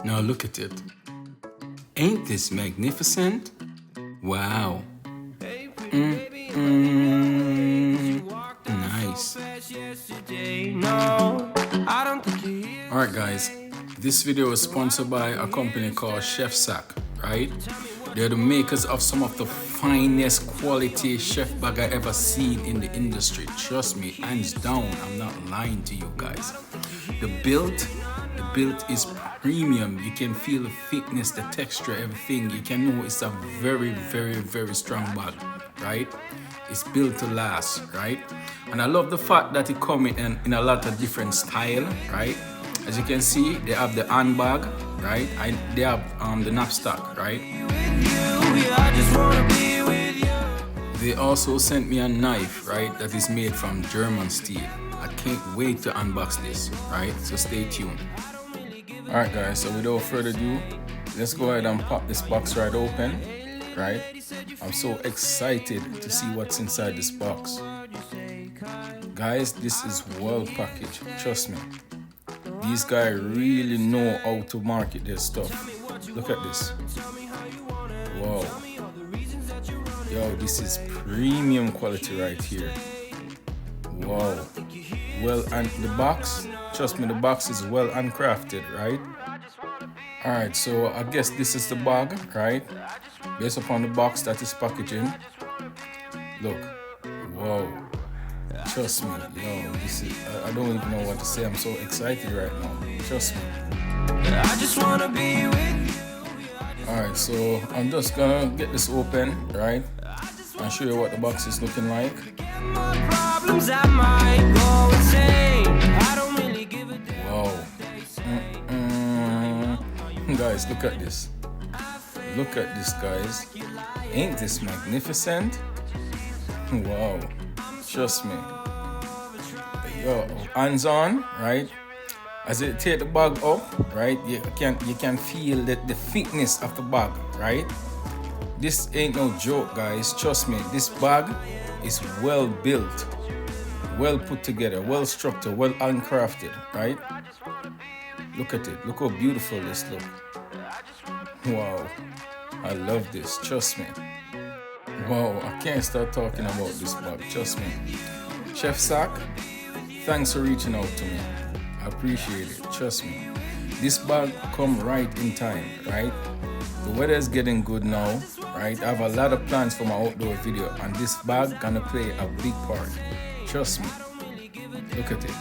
Now look at it. Ain't this magnificent? Wow. Nice. Alright guys, this video is sponsored by a company called Chef Sack, right? They're the makers of some of the finest quality chef bag I ever seen in the industry. Trust me, hands down, I'm not lying to you guys. The build is premium. You can feel the thickness, the texture, everything. You can know it's a very, very, very strong bag, right? It's built to last, right? And I love the fact that it comes in a lot of different style, right? As you can see, they have the handbag, right? They have the knapsack, right? They also sent me a knife, right? That is made from German steel. I can't wait to unbox this, right? So stay tuned. Alright guys, so without further ado, let's go ahead and pop this box right open, right? I'm so excited to see what's inside this box. Guys, this is well packaged, trust me. These guys really know how to market their stuff. Look at this. Wow. Yo, this is premium quality right here. Wow. Well, and the box, trust me, the box is well handcrafted, right? Alright, so I guess this is the bag, right? Based upon the box that is packaging. Look. Wow. Trust me, yo, this is, I don't even know what to say. I'm so excited right now. Trust me. I just wanna be with you. Alright, so I'm just gonna get this open, right? And show you what the box is looking like. Wow. Guys, look at this. Look at this, guys. Ain't this magnificent? Wow. Trust me. Yo, hands on, right? As you take the bag up, right? You can feel the thickness of the bag, right? This ain't no joke, guys. Trust me. This bag is well built, well put together, well structured, well handcrafted, right? Look at it. Look how beautiful this looks. Wow. I love this. Trust me. Wow, I can't start talking about this bag. Trust me. Chef Sack, thanks for reaching out to me. I appreciate it. Trust me. This bag come right in time, right? The weather is getting good now, right? I have a lot of plans for my outdoor video, and this bag gonna play a big part. Trust me. Look at it.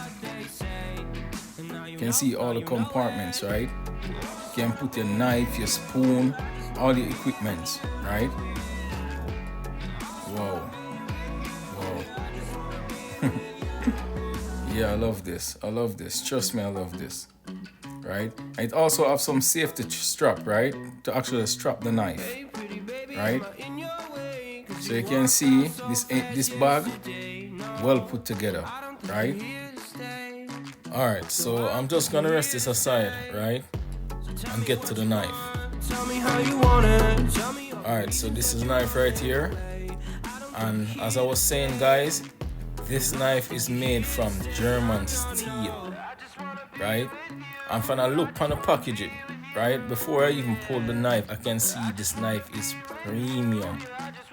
You can see all the compartments, right? You can put your knife, your spoon, all the equipments, right? Wow. Wow. Yeah, I love this. I love this. Trust me, I love this. Right? It also have some safety strap, right? To actually strap the knife. Right? So you can see this bag well put together, right? Alright, so I'm just gonna rest this aside, right? And get to the knife. Alright, so this is the knife right here. And as I was saying, guys, this knife is made from German steel, right? And when I look on the packaging, right, before I even pull the knife, I can see this knife is premium.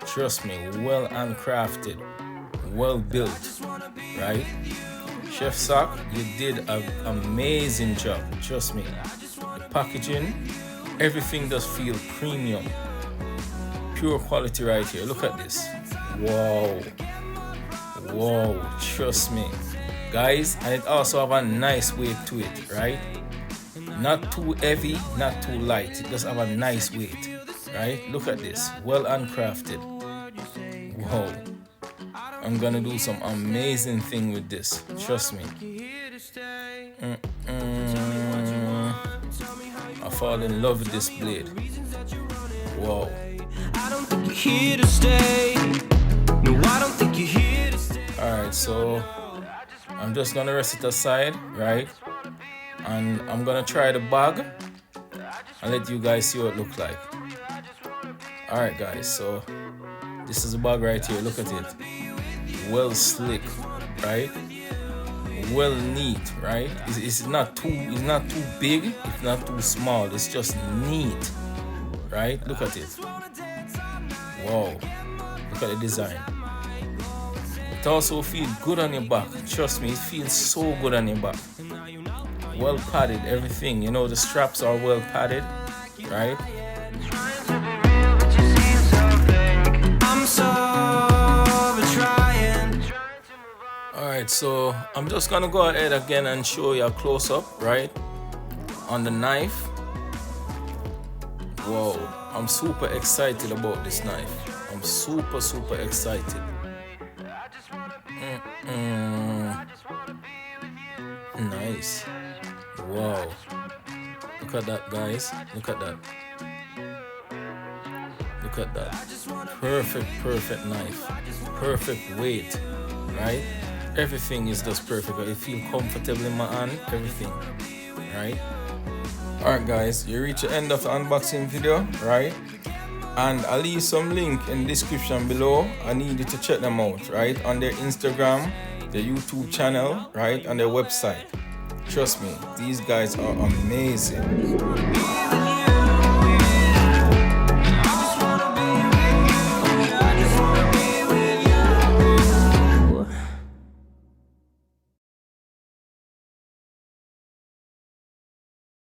Trust me, well handcrafted, well built, right? Chef Sack, you did an amazing job. Trust me, the packaging, everything does feel premium. Pure quality right here. Look at this. Wow. Wow, trust me. Guys, and it also have a nice weight to it, right? Not too heavy, not too light. It does have a nice weight, right? Look at this. Well handcrafted. Wow. I'm gonna do some amazing thing with this. Trust me. I fall in love with this blade. Wow. Alright, so I'm just gonna rest it aside, right? And I'm gonna try the bag and let you guys see what it looks like. Alright guys, so this is the bag right here. Look at it. Well slick, right? well neat, right? It's not too big, it's not too small, it's just neat, right? Look at it. Wow, look at the design. It also feels good on your back. Trust me, it feels so good on your back. Well padded, everything. You know, the straps are well padded, right? Alright, so I'm just gonna go ahead again and show you a close-up, right? On the knife. Wow, I'm super excited about this knife. I'm super excited. Nice. Wow. Look at that, guys. Look at that. Look at that. Perfect knife. Perfect weight, right? Everything is just perfect. I feel comfortable in my hand. Everything, right? Alright, guys. You reach the end of the unboxing video, right? And I'll leave some link in the description below. I need you to check them out, right? On their Instagram, their YouTube channel, right? On their website. Trust me, these guys are amazing.